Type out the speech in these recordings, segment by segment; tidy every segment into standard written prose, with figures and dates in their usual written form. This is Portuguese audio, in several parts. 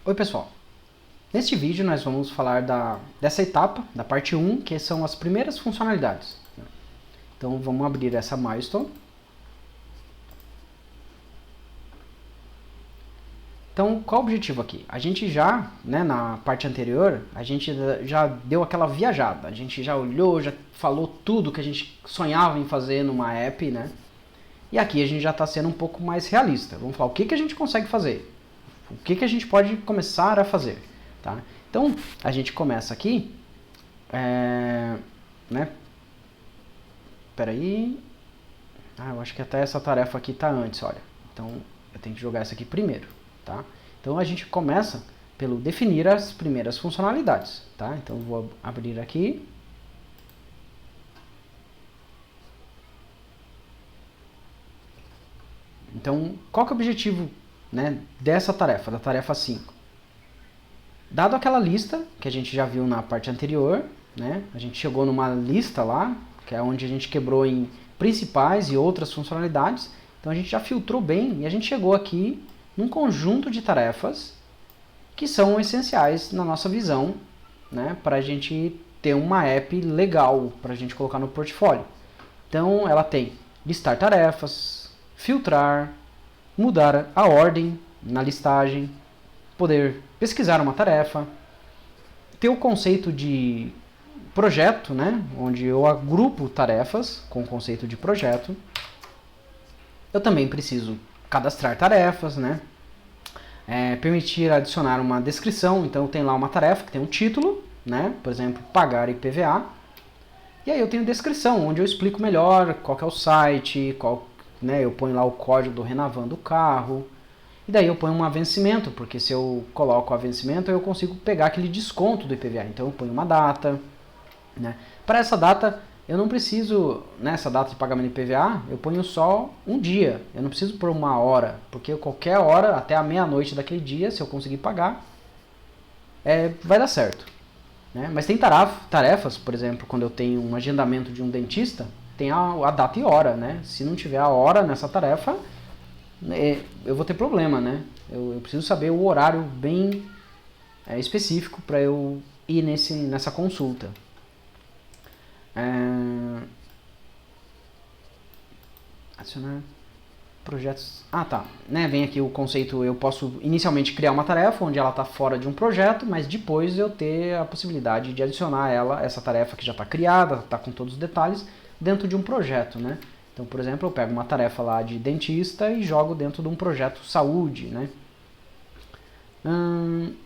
Oi pessoal, neste vídeo nós vamos falar dessa etapa, da parte 1, que são as primeiras funcionalidades. Então vamos abrir essa milestone. Então qual o objetivo aqui? A gente já, na parte anterior, a gente já deu aquela viajada, a gente já olhou, já falou tudo que a gente sonhava em fazer numa app, né? E aqui a gente já está sendo um pouco mais realista. Vamos falar o que a gente consegue fazer. O que a gente pode começar a fazer, tá? Então, a gente começa aqui, Peraí. Eu acho que até essa tarefa aqui está antes, olha. Então, eu tenho que jogar essa aqui primeiro, tá? Então, a gente começa pelo definir as primeiras funcionalidades, tá? Então, eu vou abrir aqui. Então, qual que é o objetivo, dessa tarefa, da tarefa 5? Dado aquela lista que a gente já viu na parte anterior, a gente chegou numa lista lá, que é onde a gente quebrou em principais e outras funcionalidades. Então a gente já filtrou bem e a gente chegou aqui num conjunto de tarefas que são essenciais na nossa visão, para a gente ter uma app legal para a gente colocar no portfólio. Então ela tem listar tarefas, filtrar, mudar a ordem na listagem, poder pesquisar uma tarefa, ter o conceito de projeto, onde eu agrupo tarefas com o conceito de projeto. Eu também preciso cadastrar tarefas, permitir adicionar uma descrição. Então eu tenho lá uma tarefa que tem um título, por exemplo, pagar IPVA. E aí eu tenho descrição, onde eu explico melhor qual que é o site, eu ponho lá o código do Renavan do carro. E daí eu ponho um vencimento, porque se eu coloco o vencimento, eu consigo pegar aquele desconto do IPVA. Então eu ponho uma data. Para essa data, eu não preciso, essa data de pagamento de IPVA, eu ponho só um dia. Eu não preciso pôr uma hora, porque qualquer hora, até a meia-noite daquele dia, se eu conseguir pagar, vai dar certo. Mas tem tarefas, por exemplo, quando eu tenho um agendamento de um dentista, tem a data e hora. Se não tiver a hora nessa tarefa, eu vou ter problema, eu preciso saber o horário bem específico para eu ir nessa consulta. Adicionar projetos. Vem aqui o conceito, eu posso inicialmente criar uma tarefa onde ela está fora de um projeto, mas depois eu ter a possibilidade de adicionar essa tarefa que já está criada, está com todos os detalhes, dentro de um projeto, Então, por exemplo, eu pego uma tarefa lá de dentista e jogo dentro de um projeto saúde, E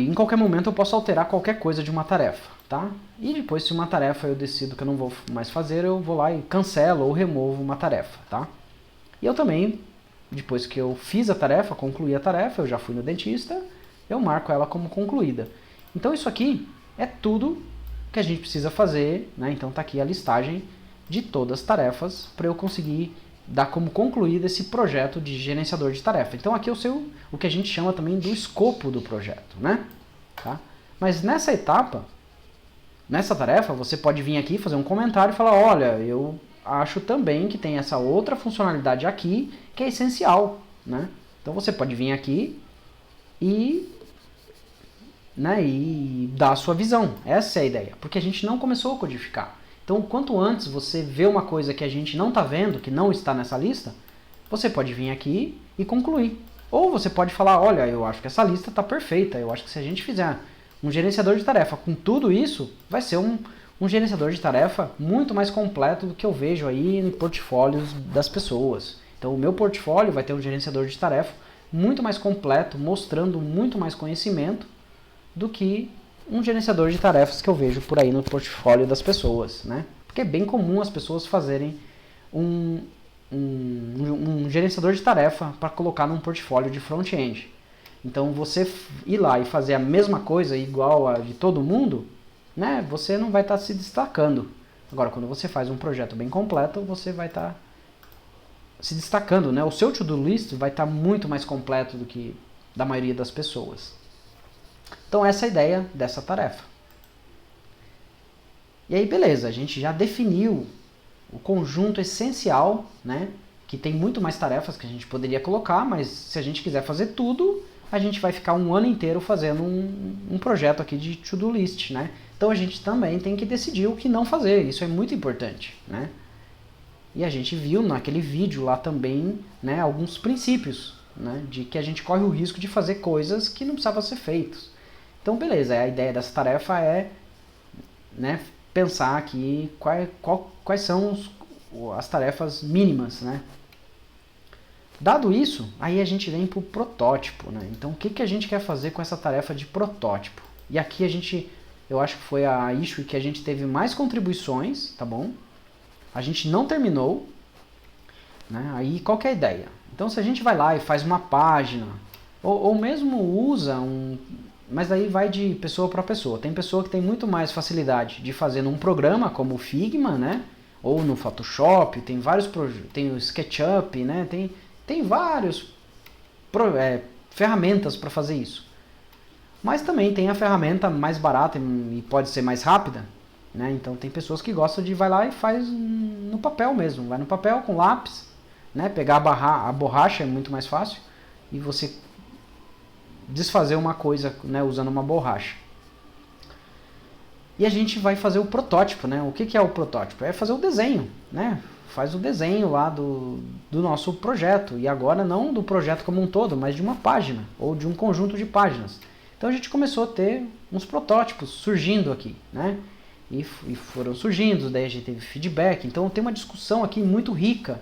em qualquer momento eu posso alterar qualquer coisa de uma tarefa, tá? E depois, se uma tarefa eu decido que eu não vou mais fazer, eu vou lá e cancelo ou removo uma tarefa, tá? E eu também, depois que eu fiz a tarefa, concluí a tarefa, eu já fui no dentista, eu marco ela como concluída. Então isso aqui é tudo que a gente precisa fazer, Então tá aqui a listagem de todas as tarefas para eu conseguir dar como concluído esse projeto de gerenciador de tarefa. Então aqui eu sei o que a gente chama também do escopo do projeto, Tá? Mas nessa etapa, nessa tarefa, você pode vir aqui fazer um comentário e falar, olha, eu acho também que tem essa outra funcionalidade aqui que é essencial, Então você pode vir aqui e dar a sua visão. Essa é a ideia, porque a gente não começou a codificar. Então, quanto antes você vê uma coisa que a gente não está vendo, que não está nessa lista, você pode vir aqui e concluir. Ou você pode falar, olha, eu acho que essa lista está perfeita, eu acho que se a gente fizer um gerenciador de tarefa com tudo isso, vai ser um gerenciador de tarefa muito mais completo do que eu vejo aí em portfólios das pessoas. Então, o meu portfólio vai ter um gerenciador de tarefa muito mais completo, mostrando muito mais conhecimento do que um gerenciador de tarefas que eu vejo por aí no portfólio das pessoas, Porque é bem comum as pessoas fazerem um gerenciador de tarefa para colocar num portfólio de front-end. Então você ir lá e fazer a mesma coisa igual a de todo mundo, você não vai estar se destacando. Agora, quando você faz um projeto bem completo, você vai estar se destacando, O seu to-do list vai estar muito mais completo do que da maioria das pessoas. Então essa é a ideia dessa tarefa. E aí beleza, a gente já definiu o conjunto essencial, que tem muito mais tarefas que a gente poderia colocar, mas se a gente quiser fazer tudo, a gente vai ficar um ano inteiro fazendo um projeto aqui de to-do list, né? Então a gente também tem que decidir o que não fazer, isso é muito importante, né? E a gente viu naquele vídeo lá também, né, alguns princípios, né, de que a gente corre o risco de fazer coisas que não precisavam ser feitas. Então beleza, a ideia dessa tarefa é, né, pensar aqui quais são as tarefas mínimas, né? Dado isso, aí a gente vem para o protótipo, né? Então o que a gente quer fazer com essa tarefa de protótipo? E aqui eu acho que foi a issue que a gente teve mais contribuições, tá bom? A gente não terminou, né? Aí qual que é a ideia? Então se a gente vai lá e faz uma página, ou mesmo usa mas aí vai de pessoa para pessoa. Tem pessoa que tem muito mais facilidade de fazer num programa como o Figma, né? Ou no Photoshop, tem vários tem o SketchUp, né? Tem vários ferramentas para fazer isso. Mas também tem a ferramenta mais barata e pode ser mais rápida, né? Então tem pessoas que gostam de vai lá e faz no papel mesmo, vai no papel com lápis, né? Pegar a borracha é muito mais fácil e você desfazer uma coisa, né, usando uma borracha. E a gente vai fazer o protótipo, né? O que é o protótipo? É fazer o desenho, né? Faz o desenho lá do nosso projeto, e agora não do projeto como um todo, mas de uma página, ou de um conjunto de páginas. Então a gente começou a ter uns protótipos surgindo aqui, né? E foram surgindo, daí a gente teve feedback, então tem uma discussão aqui muito rica,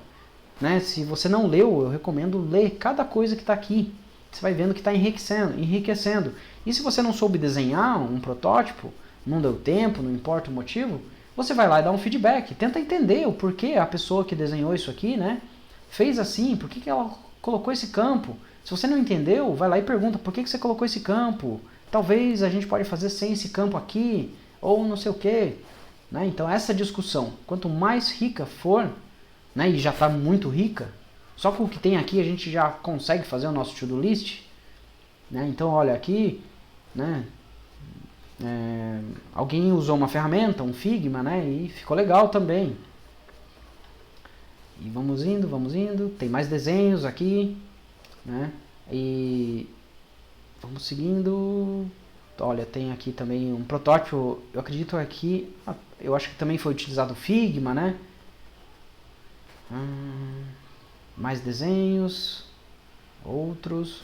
né? Se você não leu, eu recomendo ler cada coisa que está aqui. Você vai vendo que está enriquecendo. E se você não soube desenhar um protótipo, não deu tempo, não importa o motivo, você vai lá e dá um feedback. Tenta entender o porquê a pessoa que desenhou isso aqui, né, fez assim, por que ela colocou esse campo. Se você não entendeu, vai lá e pergunta por que você colocou esse campo. Talvez a gente pode fazer sem esse campo aqui, ou não sei o quê. Né? Então essa discussão, quanto mais rica for, né, e já está muito rica, só com o que tem aqui a gente já consegue fazer o nosso to-do list. Né? Então olha aqui, né, alguém usou uma ferramenta, um Figma, né, e ficou legal também. E vamos indo, tem mais desenhos aqui, né, e vamos seguindo. Olha, tem aqui também um protótipo, eu acredito aqui, eu acho que também foi utilizado o Figma, né. Mais desenhos, outros.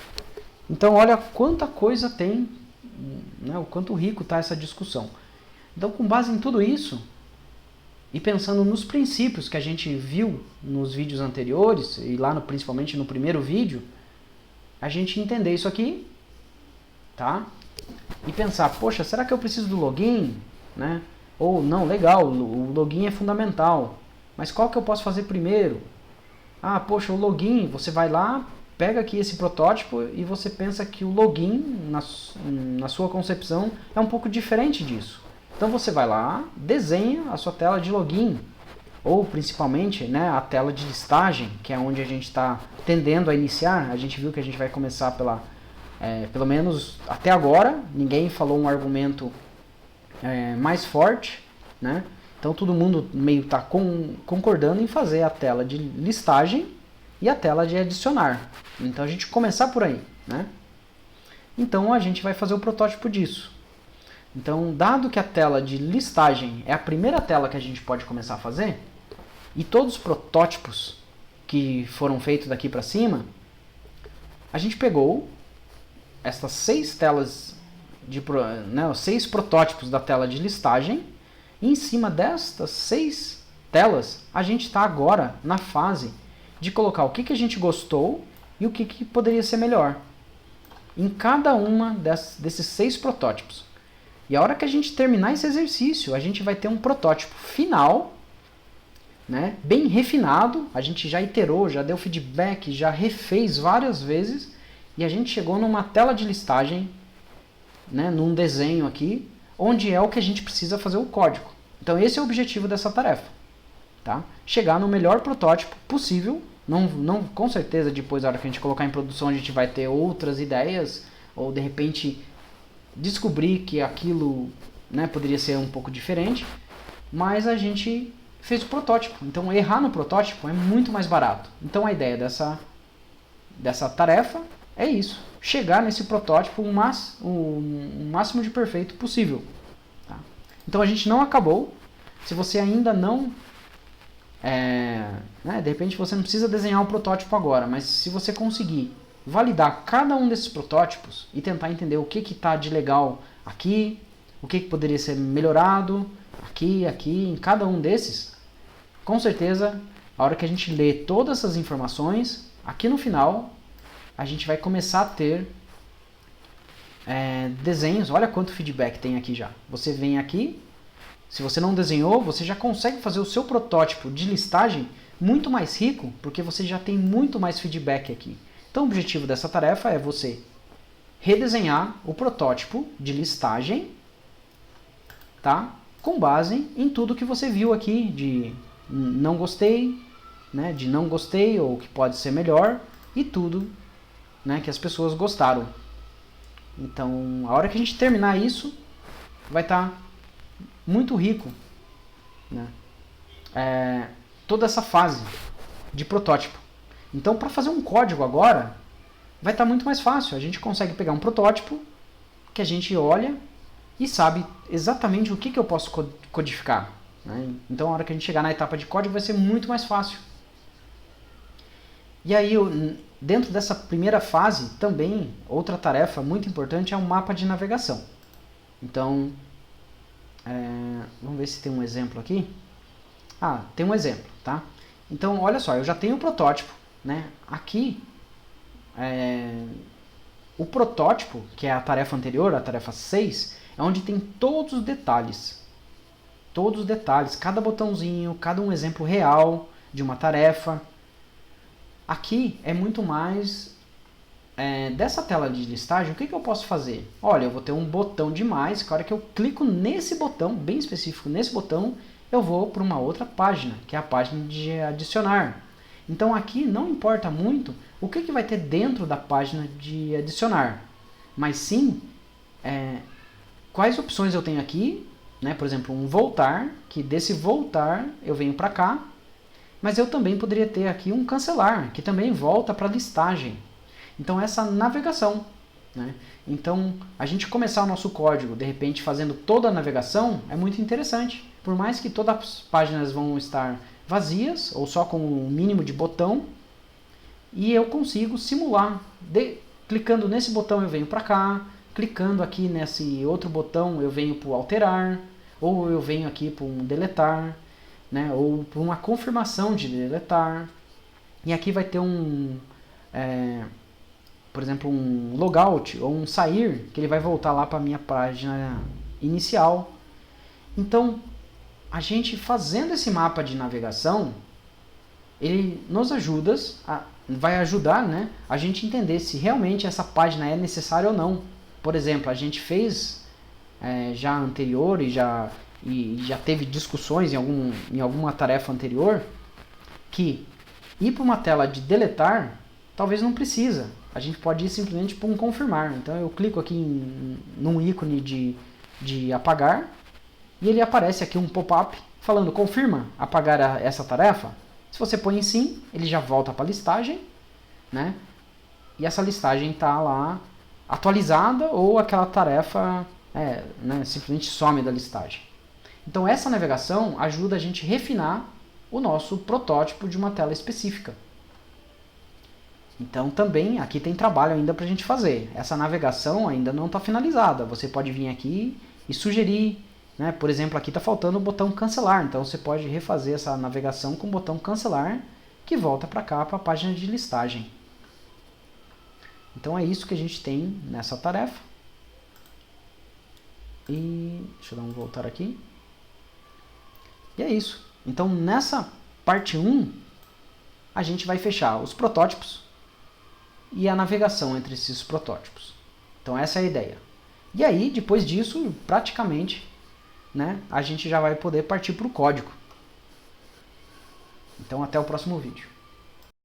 Então olha quanta coisa tem, né, o quanto rico está essa discussão. Então com base em tudo isso, e pensando nos princípios que a gente viu nos vídeos anteriores, e lá principalmente no primeiro vídeo, a gente entender isso aqui, tá? E pensar, poxa, será que eu preciso do login? Né? Ou não, legal, o login é fundamental, mas qual que eu posso fazer primeiro? Ah, poxa, o login, você vai lá, pega aqui esse protótipo e você pensa que o login, na sua concepção, é um pouco diferente disso. Então você vai lá, desenha a sua tela de login, ou principalmente, né, a tela de listagem, que é onde a gente está tendendo a iniciar. A gente viu que a gente vai começar pelo menos até agora, ninguém falou um argumento mais forte, né? Então todo mundo meio está concordando em fazer a tela de listagem e a tela de adicionar. Então a gente começar por aí, né? Então a gente vai fazer o protótipo disso. Então, dado que a tela de listagem é a primeira tela que a gente pode começar a fazer, e todos os protótipos que foram feitos daqui para cima, a gente pegou essas 6 telas, 6 protótipos da tela de listagem, e em cima destas 6 telas, a gente está agora na fase de colocar o que a gente gostou e o que poderia ser melhor em cada uma desses 6 protótipos. E a hora que a gente terminar esse exercício, a gente vai ter um protótipo final, né, bem refinado. A gente já iterou, já deu feedback, já refez várias vezes, e a gente chegou numa tela de listagem, né, num desenho aqui, onde é o que a gente precisa fazer o código. Então esse é o objetivo dessa tarefa, tá? Chegar no melhor protótipo possível. Não, com certeza depois, na hora que a gente colocar em produção, a gente vai ter outras ideias, ou de repente descobrir que aquilo, né, poderia ser um pouco diferente, mas a gente fez o protótipo. Então errar no protótipo é muito mais barato. Então a ideia dessa tarefa é isso. Chegar nesse protótipo o máximo de perfeito possível. Tá? Então a gente não acabou. Se você ainda não... de repente você não precisa desenhar um protótipo agora, mas se você conseguir validar cada um desses protótipos e tentar entender o que está de legal aqui, o que poderia ser melhorado aqui, em cada um desses, com certeza, a hora que a gente lê todas essas informações, aqui no final, a gente vai começar a ter desenhos. Olha quanto feedback tem aqui já. Você vem aqui, se você não desenhou, você já consegue fazer o seu protótipo de listagem muito mais rico, porque você já tem muito mais feedback aqui. Então o objetivo dessa tarefa é você redesenhar o protótipo de listagem, tá? Com base em tudo que você viu aqui de não gostei, né, de não gostei ou que pode ser melhor e tudo, né, que as pessoas gostaram. Então, a hora que a gente terminar isso, vai estar muito rico, né, toda essa fase de protótipo. Então, para fazer um código agora, vai estar muito mais fácil. A gente consegue pegar um protótipo que a gente olha e sabe exatamente o que eu posso codificar. Né? Então, a hora que a gente chegar na etapa de código, vai ser muito mais fácil. E aí, dentro dessa primeira fase, também, outra tarefa muito importante é um mapa de navegação. Então, vamos ver se tem um exemplo aqui. Tem um exemplo, tá? Então, olha só, eu já tenho o protótipo, né? Aqui, o protótipo, que é a tarefa anterior, a tarefa 6, é onde tem todos os detalhes. Todos os detalhes, cada botãozinho, cada um exemplo real de uma tarefa. Aqui é muito mais dessa tela de listagem. O que eu posso fazer? Olha, eu vou ter um botão de mais, que a hora que eu clico nesse botão, bem específico nesse botão, eu vou para uma outra página, que é a página de adicionar. Então aqui não importa muito o que vai ter dentro da página de adicionar, mas sim quais opções eu tenho aqui, né? Por exemplo, um voltar, que desse voltar eu venho para cá, mas eu também poderia ter aqui um cancelar, que também volta para a listagem. Então essa navegação, né? Então a gente começar o nosso código de repente fazendo toda a navegação é muito interessante. Por mais que todas as páginas vão estar vazias ou só com um mínimo de botão, e eu consigo simular. Clicando nesse botão eu venho para cá, clicando aqui nesse outro botão eu venho para o alterar, ou eu venho aqui para um deletar, né, ou para uma confirmação de deletar. E aqui vai ter por exemplo, um logout ou um sair, que ele vai voltar lá para a minha página inicial. Então, a gente fazendo esse mapa de navegação, ele nos vai ajudar, né, a gente entender se realmente essa página é necessária ou não. Por exemplo, a gente fez já anterior e já teve discussões em alguma tarefa anterior que ir para uma tela de deletar talvez não precisa. A gente pode ir simplesmente para um confirmar. Então eu clico aqui num ícone de apagar e ele aparece aqui um pop-up falando confirma apagar essa tarefa. Se você põe em sim, ele já volta para a listagem, né? E essa listagem está lá atualizada ou aquela tarefa né, simplesmente some da listagem. Então essa navegação ajuda a gente a refinar o nosso protótipo de uma tela específica. Então também aqui tem trabalho ainda para a gente fazer. Essa navegação ainda não está finalizada. Você pode vir aqui e sugerir, né? Por exemplo, aqui está faltando o botão cancelar. Então você pode refazer essa navegação com o botão cancelar, que volta para cá, para a página de listagem. Então é isso que a gente tem nessa tarefa. E deixa eu dar um voltar aqui. E é isso. Então nessa parte 1, a gente vai fechar os protótipos e a navegação entre esses protótipos. Então essa é a ideia. E aí, depois disso, praticamente, né, a gente já vai poder partir para o código. Então até o próximo vídeo.